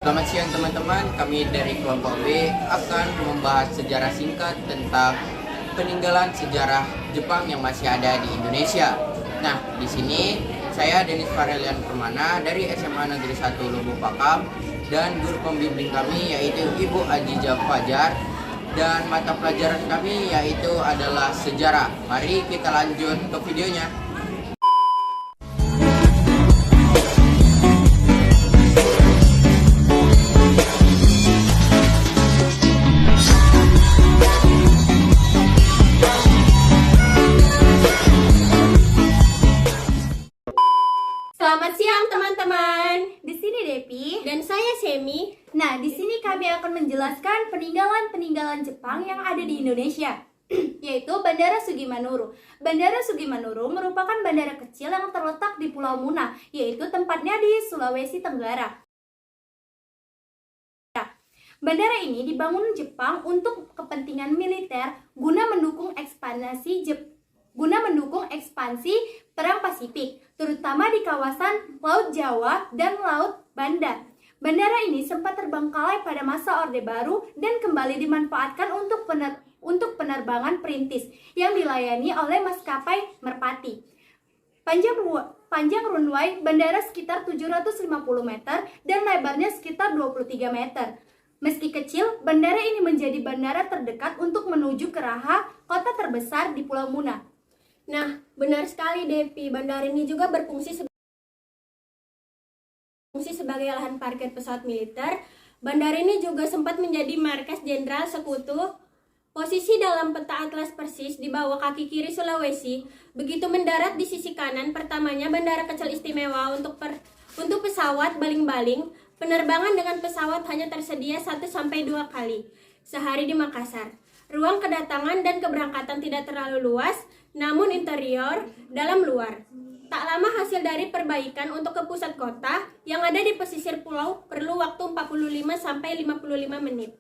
Selamat siang teman-teman, kami dari kelompok B akan membahas sejarah singkat tentang peninggalan sejarah Jepang yang masih ada di Indonesia. Nah, di sini saya Denis Farelian Permana dari SMA Negeri 1 Lubuk Pakam dan guru pembimbing kami yaitu Ibu Ajijah Fajar dan mata pelajaran kami yaitu adalah sejarah. Mari kita lanjut ke videonya. Selamat siang teman-teman. Di sini Depi. Dan saya Semi. Nah, di sini kami akan menjelaskan peninggalan-peninggalan Jepang yang ada di Indonesia, yaitu Bandara Sugimanuru. Bandara Sugimanuru merupakan bandara kecil yang terletak di Pulau Muna, yaitu tempatnya di Sulawesi Tenggara. Bandara ini dibangun Jepang untuk kepentingan militer guna mendukung ekspansi Perang Pasifik, terutama di kawasan Laut Jawa dan Laut Banda. Bandara ini sempat terbengkalai pada masa Orde Baru dan kembali dimanfaatkan untuk penerbangan perintis yang dilayani oleh maskapai Merpati. Panjang runway bandara sekitar 750 meter dan lebarnya sekitar 23 meter. Meski kecil, bandara ini menjadi bandara terdekat untuk menuju ke Raha, kota terbesar di Pulau Muna. Nah, benar sekali Depi. Bandara ini juga berfungsi sebagai lahan parkir pesawat militer. Bandara ini juga sempat menjadi markas Jenderal Sekutu. Posisi dalam peta atlas persis di bawah kaki kiri Sulawesi. Begitu mendarat di sisi kanan, pertamanya bandara kecil istimewa untuk pesawat baling-baling. Penerbangan dengan pesawat hanya tersedia 1-2 kali sehari di Makassar. Ruang kedatangan dan keberangkatan tidak terlalu luas, namun interior dalam luar. Tak lama hasil dari perbaikan untuk ke pusat kota yang ada di pesisir pulau perlu waktu 45-55 menit.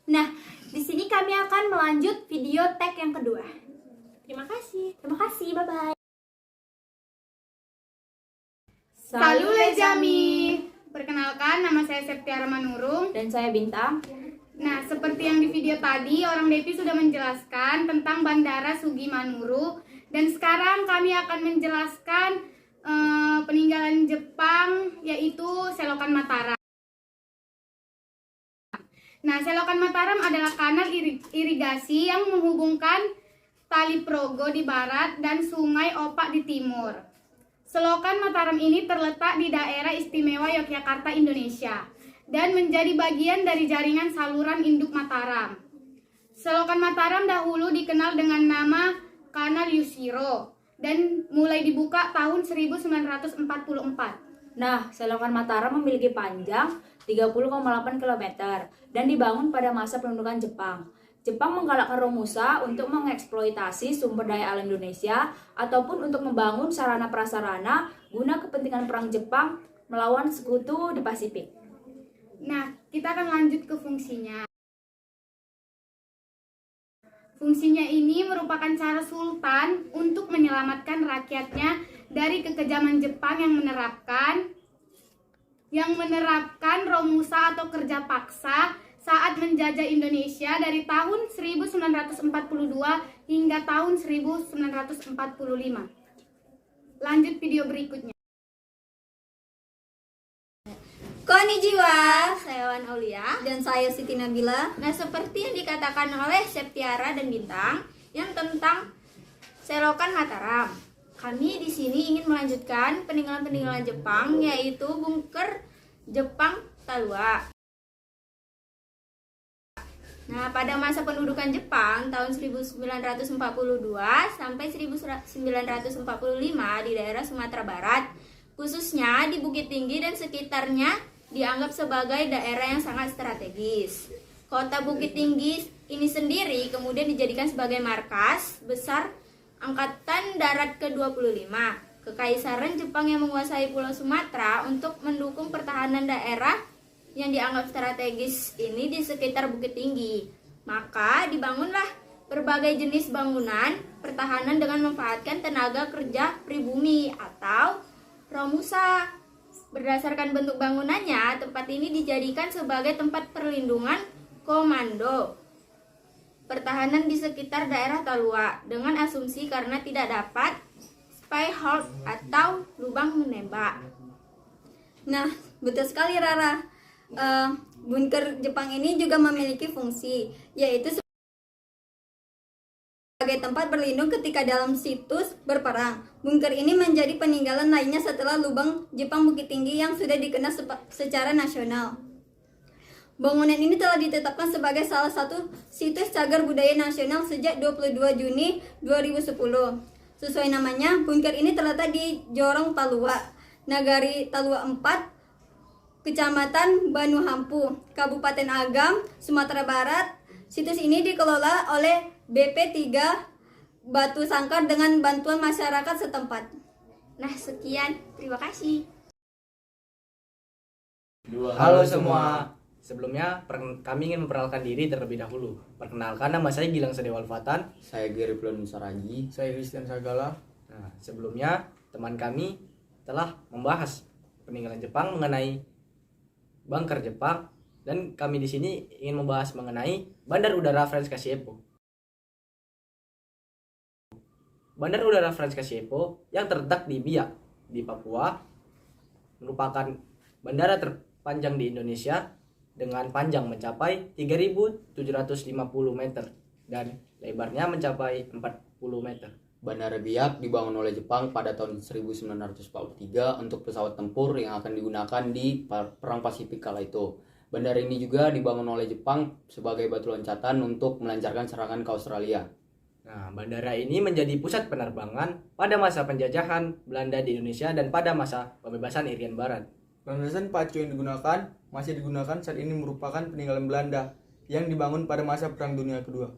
Nah, di sini kami akan melanjut video tag yang kedua. Terima kasih. Terima kasih, bye-bye. Salut les amis. Perkenalkan, nama saya Septiara Manurung. Dan saya Bintang. Nah, seperti yang di video tadi, orang Depi sudah menjelaskan tentang Bandara Sugimanuru. Dan sekarang kami akan menjelaskan peninggalan Jepang, yaitu Selokan Mataram. Nah, Selokan Mataram adalah kanal irigasi yang menghubungkan Tali Progo di barat dan Sungai Opak di timur. Selokan Mataram ini terletak di daerah istimewa Yogyakarta, Indonesia, dan menjadi bagian dari jaringan saluran induk Mataram. Selokan Mataram dahulu dikenal dengan nama Kanal Yushiro dan mulai dibuka tahun 1944. Nah, Selokan Mataram memiliki panjang 30,8 km dan dibangun pada masa pendudukan Jepang. Jepang menggalakkan Romusa untuk mengeksploitasi sumber daya alam Indonesia ataupun untuk membangun sarana prasarana guna kepentingan perang Jepang melawan sekutu di Pasifik. Nah, kita akan lanjut ke fungsinya. Fungsinya ini merupakan cara sultan untuk menyelamatkan rakyatnya dari kekejaman Jepang yang menerapkan Romusa atau kerja paksa saat menjajah Indonesia dari tahun 1942 hingga tahun 1945. Lanjut video berikutnya. Konnichiwa, saya Wan Aulia. Dan saya Siti Nabila. Nah, seperti yang dikatakan oleh Septiara dan Bintang yang tentang Selokan Mataram, kami di sini ingin melanjutkan peninggalan-peninggalan Jepang, yaitu bunker Jepang Talua. Nah, pada masa pendudukan Jepang tahun 1942 sampai 1945 di daerah Sumatera Barat, khususnya di Bukit Tinggi dan sekitarnya, dianggap sebagai daerah yang sangat strategis. Kota Bukit Tinggi ini sendiri kemudian dijadikan sebagai markas besar Angkatan Darat ke-25, Kekaisaran Jepang yang menguasai Pulau Sumatera untuk mendukung pertahanan daerah yang dianggap strategis ini di sekitar Bukit Tinggi. Maka dibangunlah berbagai jenis bangunan pertahanan dengan memanfaatkan tenaga kerja pribumi atau Romusa. Berdasarkan bentuk bangunannya, tempat ini dijadikan sebagai tempat perlindungan komando pertahanan di sekitar daerah Talua dengan asumsi karena tidak dapat spy hold atau lubang menembak. Nah, betul sekali Rara. Bunker Jepang ini juga memiliki fungsi, yaitu sebagai tempat berlindung ketika dalam situs berperang. Bunker ini menjadi peninggalan lainnya setelah lubang Jepang Bukit Tinggi yang sudah dikenal secara nasional. Bangunan ini telah ditetapkan sebagai salah satu situs cagar budaya nasional sejak 22 Juni 2010. Sesuai namanya, bunker ini terletak di Jorong Talua, Nagari Talua 4, Kecamatan Banu Hampu, Kabupaten Agam, Sumatera Barat. Situs ini dikelola oleh BP3 Batu Sangkar dengan bantuan masyarakat setempat. Nah, sekian. Terima kasih. Halo semua. Sebelumnya kami ingin memperkenalkan diri terlebih dahulu. Perkenalkan, nama saya Gilang Sadewa Alfatan. Saya Gary Plon Saragi. Saya Christian Sagala. Nah, sebelumnya teman kami telah membahas peninggalan Jepang mengenai bunker Jepang, dan kami di sini ingin membahas mengenai Bandar Udara Frans Kasiepo. Bandar Udara Frans Kasiepo yang terletak di Biak, di Papua, merupakan bandara terpanjang di Indonesia dengan panjang mencapai 3.750 meter dan lebarnya mencapai 40 meter. Bandara Biak dibangun oleh Jepang pada tahun 1943 untuk pesawat tempur yang akan digunakan di Perang Pasifik kala itu. Bandara ini juga dibangun oleh Jepang sebagai batu loncatan untuk melancarkan serangan ke Australia. Nah, bandara ini menjadi pusat penerbangan pada masa penjajahan Belanda di Indonesia dan pada masa pembebasan Irian Barat. Landasan pacu yang masih digunakan saat ini merupakan peninggalan Belanda yang dibangun pada masa Perang Dunia Kedua.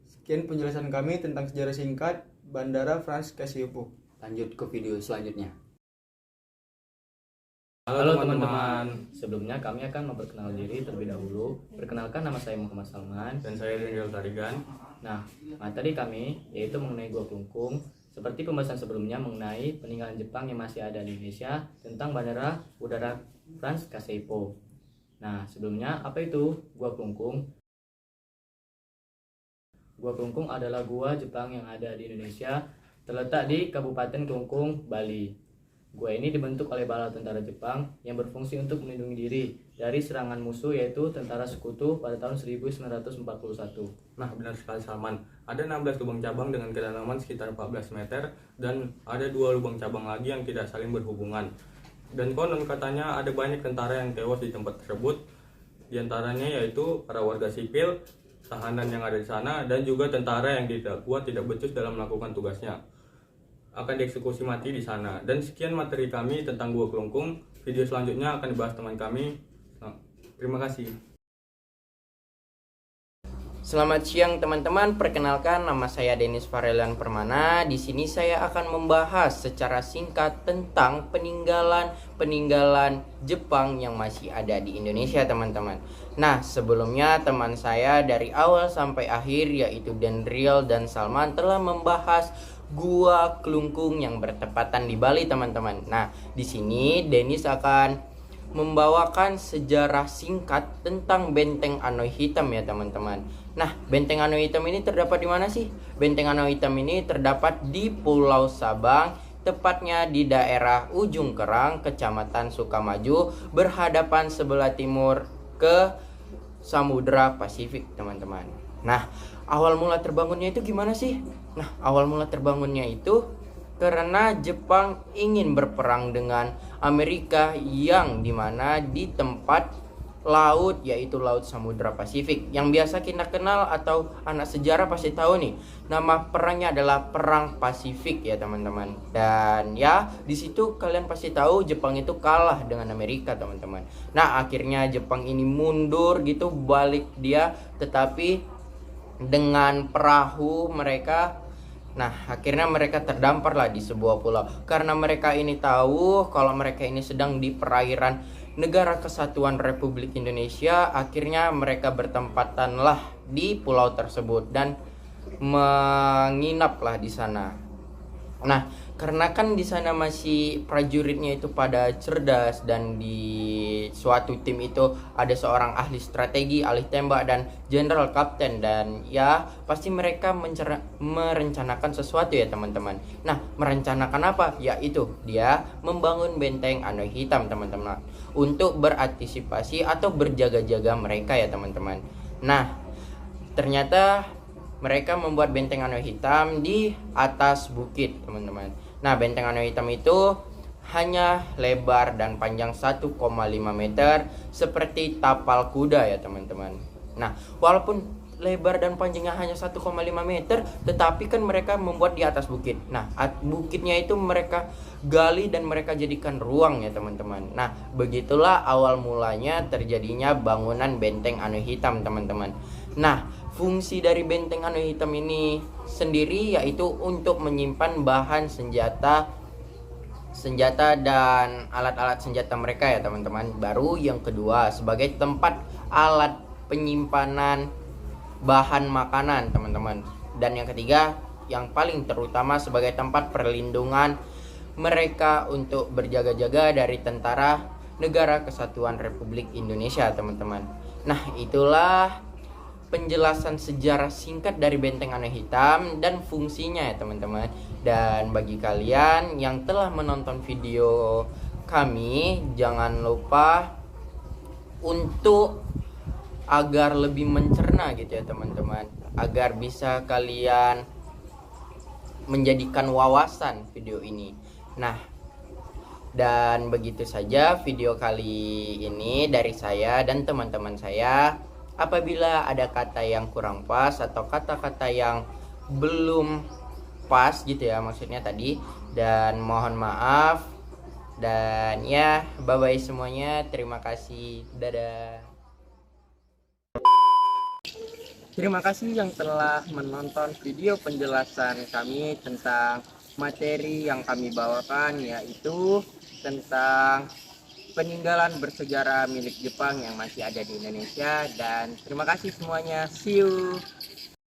Sekian penjelasan kami tentang sejarah singkat Bandara Frans Kasiepo. Lanjut ke video selanjutnya. Halo teman-teman, sebelumnya kami akan memperkenalkan diri terlebih dahulu. Perkenalkan, nama saya Muhammad Salman. Dan saya Daniel Tarigan. Nah, materi kami yaitu mengenai Gua Klungkung. Seperti pembahasan sebelumnya mengenai peninggalan Jepang yang masih ada di Indonesia tentang Bandara Udara Frans Kasiepo. Nah, sebelumnya apa itu Gua Klungkung? Gua Klungkung adalah gua Jepang yang ada di Indonesia, terletak di Kabupaten Klungkung, Bali. Gua ini dibentuk oleh bala tentara Jepang yang berfungsi untuk melindungi diri dari serangan musuh, yaitu tentara sekutu pada tahun 1941. Nah, benar sekali Salman. Ada 16 lubang cabang dengan kedalaman sekitar 14 meter dan ada 2 lubang cabang lagi yang tidak saling berhubungan. Dan konon katanya ada banyak tentara yang tewas di tempat tersebut. Di antaranya yaitu para warga sipil, tahanan yang ada di sana, dan juga tentara yang didakwa tidak becus dalam melakukan tugasnya akan dieksekusi mati di sana. Dan sekian materi kami tentang Gua Klungkung. Video selanjutnya akan dibahas teman kami. Terima kasih. Selamat siang teman-teman, perkenalkan nama saya Denis Farelian Permana. Di sini saya akan membahas secara singkat tentang peninggalan Jepang yang masih ada di Indonesia, teman-teman. Nah, sebelumnya teman saya dari awal sampai akhir yaitu Daniel dan Salman telah membahas Gua Klungkung yang bertepatan di Bali, teman-teman. Nah, di sini Denis akan membawakan sejarah singkat tentang Benteng Anoy Hitam ya, teman-teman. Nah, Benteng Anoy Hitam ini terdapat di mana sih? Benteng Anoy Hitam ini terdapat di Pulau Sabang, tepatnya di daerah Ujung Kerang, Kecamatan Sukamaju, berhadapan sebelah timur ke Samudra Pasifik, teman-teman. Nah, awal mula terbangunnya itu gimana sih? Nah, awal mula terbangunnya itu karena Jepang ingin berperang dengan Amerika yang dimana di tempat laut yaitu Laut Samudra Pasifik yang biasa kita kenal atau anak sejarah pasti tahu nih, nama perangnya adalah Perang Pasifik ya, teman-teman. Dan ya di situ kalian pasti tahu Jepang itu kalah dengan Amerika, teman-teman. Nah, akhirnya Jepang ini mundur gitu, balik dia, tetapi dengan perahu mereka. Nah, akhirnya mereka terdampar lah di sebuah pulau. Karena mereka ini tahu kalau mereka ini sedang di perairan Negara Kesatuan Republik Indonesia, akhirnya mereka bertempatanlah di pulau tersebut dan menginaplah di sana. Nah, Karena kan di sana masih prajuritnya itu pada cerdas, dan di suatu tim itu ada seorang ahli strategi, ahli tembak, dan jenderal kapten, dan ya pasti mereka merencanakan sesuatu ya teman-teman. Nah, merencanakan apa? Yaitu dia membangun benteng Anoy Hitam teman-teman, untuk berantisipasi atau berjaga-jaga mereka ya teman-teman. Nah, ternyata mereka membuat benteng Anoy Hitam di atas bukit teman-teman. Nah, benteng Anoy Hitam itu hanya lebar dan panjang 1,5 meter seperti tapal kuda ya teman-teman. Nah, walaupun lebar dan panjangnya hanya 1,5 meter, tetapi kan mereka membuat di atas bukit. Nah, bukitnya itu mereka gali dan mereka jadikan ruang ya teman-teman. Nah, begitulah awal mulanya terjadinya bangunan benteng Anoy Hitam teman-teman. Nah, fungsi dari benteng Anoy Hitam ini sendiri yaitu untuk menyimpan bahan senjata dan alat-alat senjata mereka ya teman-teman. Baru yang kedua sebagai tempat alat penyimpanan bahan makanan teman-teman. Dan yang ketiga yang paling terutama sebagai tempat perlindungan mereka untuk berjaga-jaga dari tentara Negara Kesatuan Republik Indonesia teman-teman. Nah, itulah penjelasan sejarah singkat dari benteng Anoy Hitam dan fungsinya ya teman-teman. Dan bagi kalian yang telah menonton video kami, jangan lupa untuk agar lebih mencerna gitu ya teman-teman, agar bisa kalian menjadikan wawasan video ini. Nah, dan begitu saja video kali ini dari saya dan teman-teman saya. Apabila ada kata yang kurang pas atau kata-kata yang belum pas gitu ya maksudnya tadi, dan mohon maaf. Dan ya, bye bye semuanya, terima kasih, dadah. Terima kasih yang telah menonton video penjelasan kami tentang materi yang kami bawakan, yaitu tentang peninggalan bersejarah milik Jepang yang masih ada di Indonesia. Dan terima kasih semuanya, see you.